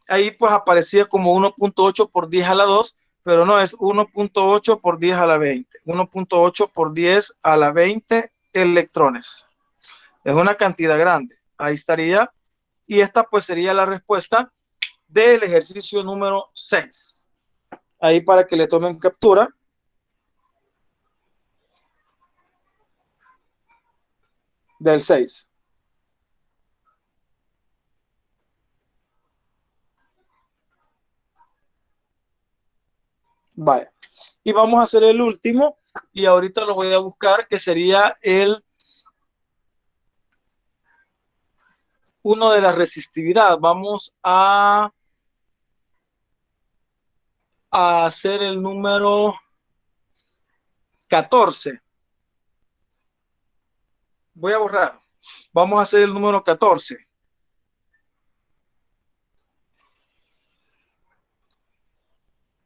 Ahí pues aparecía como 1.8 por 10 a la 2, pero no, es 1.8 por 10 a la 20. 1.8 por 10 a la 20 electrones. Es una cantidad grande. Ahí estaría. Y esta pues sería la respuesta del ejercicio número 6. Ahí para que le tomen captura. Del 6. Vaya. Y vamos a hacer el último. Y ahorita lo voy a buscar, que sería uno de la resistividad. Vamos a hacer el número 14. Voy a borrar. Vamos a hacer el número 14.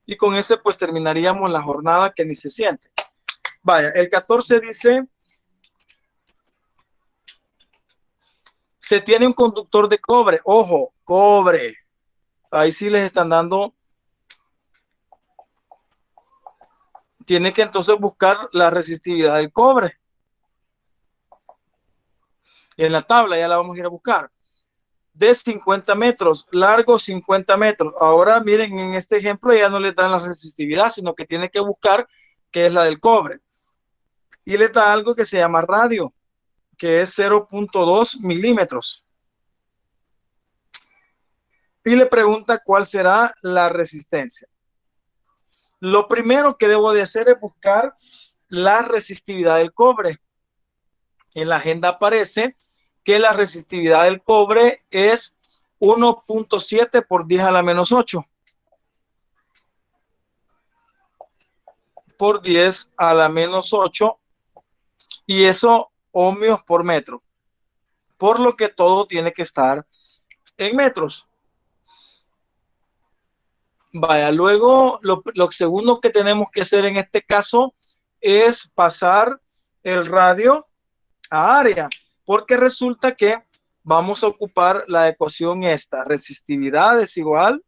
Y con ese pues terminaríamos la jornada que ni se siente. Vaya, el 14 dice Se tiene un conductor de cobre, ojo, cobre. Ahí sí les están dando. Tiene que entonces buscar la resistividad del cobre. En la tabla ya la vamos a ir a buscar. De 50 metros, largo 50 metros. Ahora miren, en este ejemplo ya no les dan la resistividad, sino que tiene que buscar qué es la del cobre. Y les da algo que se llama radio, que es 0.2 milímetros. Y le pregunta cuál será la resistencia. Lo primero que debo de hacer es buscar la resistividad del cobre. En la agenda aparece que la resistividad del cobre es 1.7 por 10 a la menos 8. Por 10 a la menos 8. Y eso ohmios por metro. Por lo que todo tiene que estar en metros. Vaya, luego lo segundo que tenemos que hacer en este caso es pasar el radio a área, porque resulta que vamos a ocupar la ecuación esta. Resistividad es igual,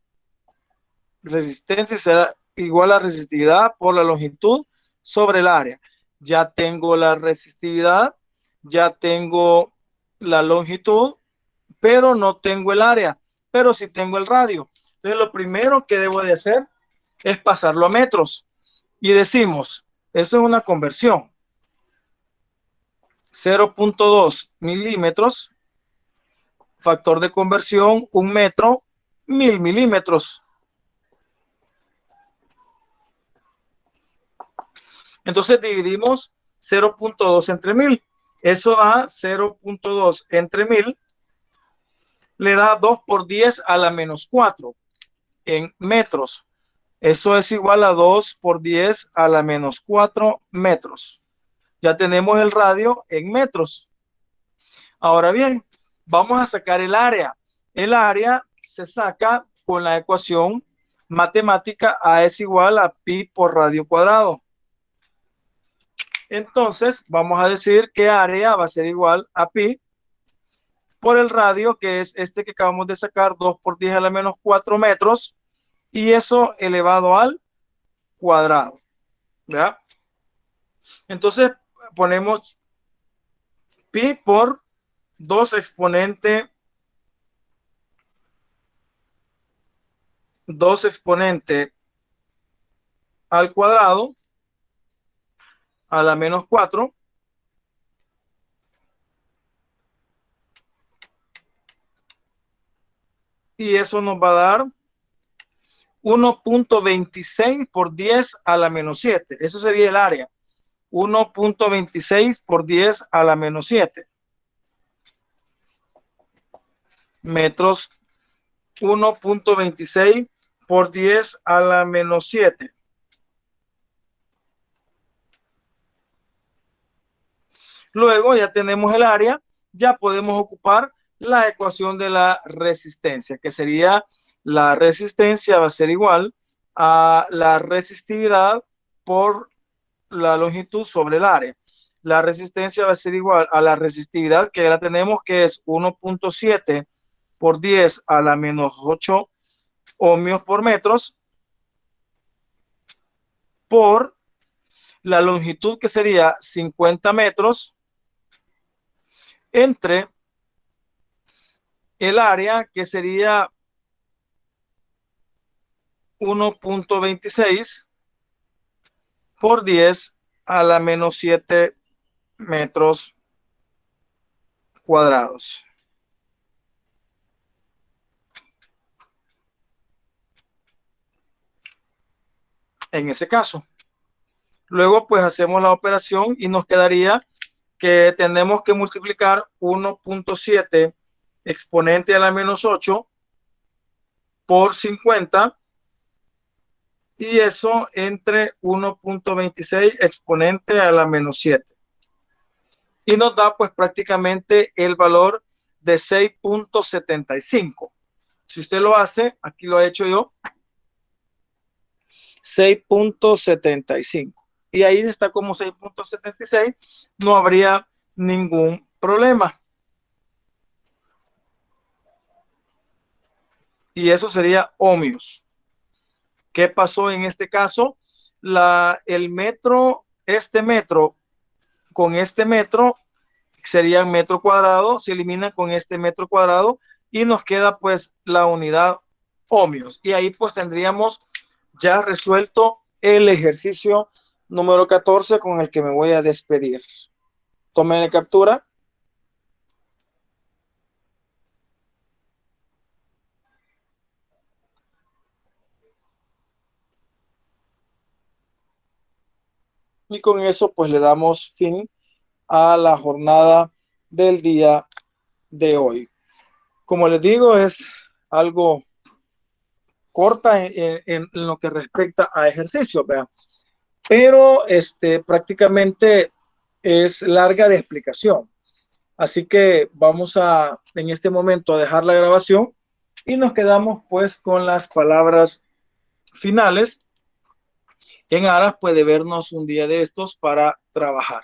resistencia será igual a resistividad por la longitud sobre el área. Ya tengo la resistividad, ya tengo la longitud, pero no tengo el área, pero sí tengo el radio. Entonces lo primero que debo de hacer es pasarlo a metros. Y decimos, esto es una conversión. 0.2 milímetros, factor de conversión, 1 metro, 1000 milímetros. Entonces dividimos 0.2 entre 1000. Eso da 0.2 entre 1000. Le da 2 por 10 a la menos 4 en metros. Eso es igual a 2 por 10 a la menos 4 metros. Ya tenemos el radio en metros. Ahora bien, vamos a sacar el área. El área se saca con la ecuación matemática A es igual a pi por radio cuadrado. Entonces, vamos a decir que área va a ser igual a pi por el radio, que es este que acabamos de sacar, 2 por 10 a la menos 4 metros, y eso elevado al cuadrado. ¿Ya? Entonces, ponemos pi por 2 exponente al cuadrado a la menos 4. Y eso nos va a dar 1.26 por 10 a la menos 7. Eso sería el área. 1.26 por 10 a la menos 7. Metros. 1.26 por 10 a la menos 7. Luego ya tenemos el área, ya podemos ocupar la ecuación de la resistencia, que sería la resistencia va a ser igual a la resistividad por la longitud sobre el área. La resistencia va a ser igual a la resistividad que ya la tenemos, que es 1.7 por 10 a la menos 8 ohmios por metros, por la longitud que sería 50 metros, entre el área que sería 1.26 por 10 a la menos 7 metros cuadrados. En ese caso. Luego pues hacemos la operación y nos quedaría que tenemos que multiplicar 1.7 exponente a la menos 8 por 50 y eso entre 1.26 exponente a la menos 7. Y nos da pues prácticamente el valor de 6.75. Si usted lo hace, aquí lo he hecho yo, 6.75. Y ahí está como 6.76, no habría ningún problema. y eso sería ohmios. ¿Qué pasó en este caso? El metro, este metro con este metro sería metro cuadrado, se elimina con este metro cuadrado y nos queda pues la unidad ohmios. Y ahí pues tendríamos ya resuelto el ejercicio número 14 con el que me voy a despedir. Tomen la captura. Y con eso pues le damos fin a la jornada del día de hoy. Como les digo, es algo corta en lo que respecta a ejercicio, ¿verdad? Pero prácticamente es larga de explicación. Así que vamos a en este momento a dejar la grabación y nos quedamos pues con las palabras finales en aras pues de vernos un día de estos para trabajar.